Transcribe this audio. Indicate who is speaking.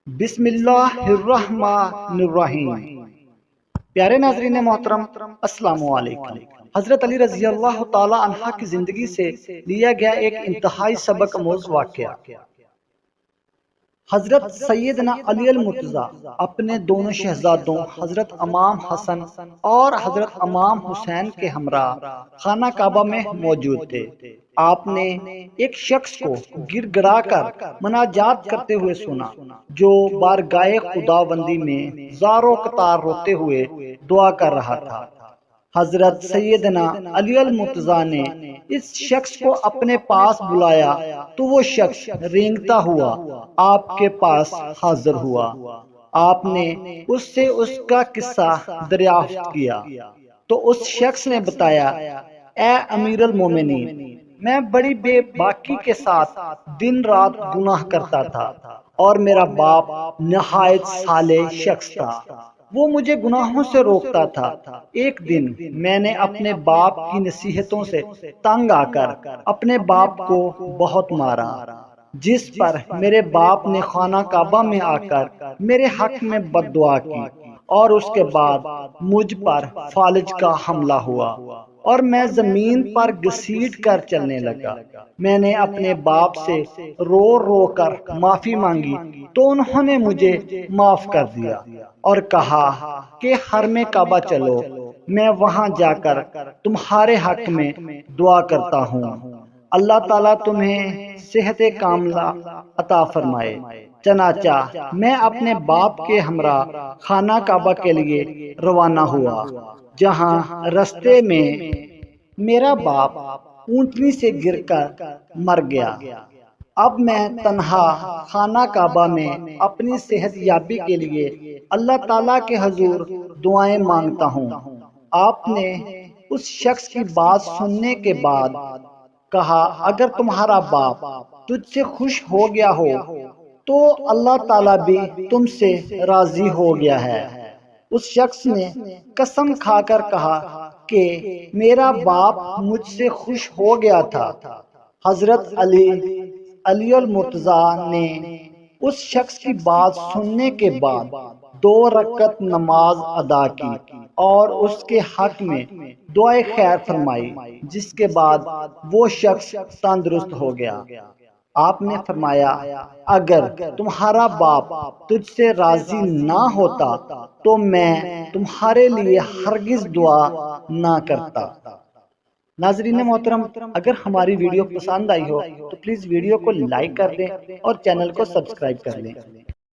Speaker 1: بسم اللہ الرحمن الرحیم۔ پیارے ناظرین محترم، السلام علیکم۔ حضرت علی رضی اللہ تعالی عنہ کی زندگی سے لیا گیا ایک انتہائی سبق آموز واقعہ۔ حضرت سیدنا علی المرتضی اپنے دونوں شہزادوں حضرت امام حسن اور حضرت امام حسین کے ہمراہ خانہ کعبہ میں موجود تھے۔ آپ نے ایک شخص کو گر گڑا کر مناجات کرتے ہوئے سنا، جو بارگاہ خداوندی میں زار و قطار روتے ہوئے دعا کر رہا تھا۔ حضرت سیدنا علی المرتضی نے اس شخص کو اپنے پاس بلایا تو وہ شخص رینگتا ہوا آپ کے پاس حاضر ہوا۔ آپ نے اس سے اس کا قصہ دریافت کیا تو اس شخص نے بتایا، اے امیر المومنین، میں بڑی بے باکی کے ساتھ دن رات گناہ کرتا تھا اور میرا باپ نہایت صالح شخص تھا، وہ مجھے گناہوں سے روکتا تھا۔ ایک دن میں نے اپنے باپ کی نصیحتوں سے تنگ آ کر اپنے باپ کو بہت مارا، جس پر میرے باپ نے خانہ کعبہ میں آ کر میرے حق میں بد دعا کی، اور اس کے بعد مجھ پر فالج کا حملہ ہوا اور میں زمین پر گھسیٹ کر چلنے لگا۔ میں نے اپنے باپ سے رو رو کر معافی مانگی تو انہوں نے مجھے معاف کر دیا اور کہا کہ حرم کعبہ چلو، میں وہاں جا کر تمہارے حق میں دعا کرتا ہوں، اللہ تعالیٰ تمہیں صحت کاملہ عطا فرمائے۔ چنانچہ میں اپنے باپ کے ہمراہ خانہ کعبہ کے لیے روانہ ہوا، جہاں رستے میں میرا باپ اونٹنی سے گر کر مر گیا۔ اب میں تنہا خانہ کعبہ میں اپنی صحت یابی کے لیے اللہ تعالیٰ کے حضور دعائیں مانگتا ہوں۔ آپ نے اس شخص کی بات سننے کے بعد کہا، اگر تمہارا باپ تجھ سے خوش ہو گیا ہو تو اللہ تعالیٰ بھی تم سے راضی ہو گیا ہے۔ اس شخص نے قسم کھا کر کہا کہ میرا باپ مجھ سے خوش ہو گیا تھا۔ حضرت علی المرتضی نے اس شخص کی بات سننے کے بعد 2 رکعت نماز ادا کی اور اس کے حق میں دعائے خیر فرمائی، جس کے بعد وہ شخص تندرست ہو گیا۔ آپ نے فرمایا، اگر تمہارا باپ تجھ سے راضی نہ ہوتا تو میں تمہارے لیے ہرگز دعا نہ کرتا۔ ناظرین محترم، اگر ہماری ویڈیو پسند آئی ہو تو پلیز ویڈیو کو لائک کر دیں اور چینل کو سبسکرائب کر لیں۔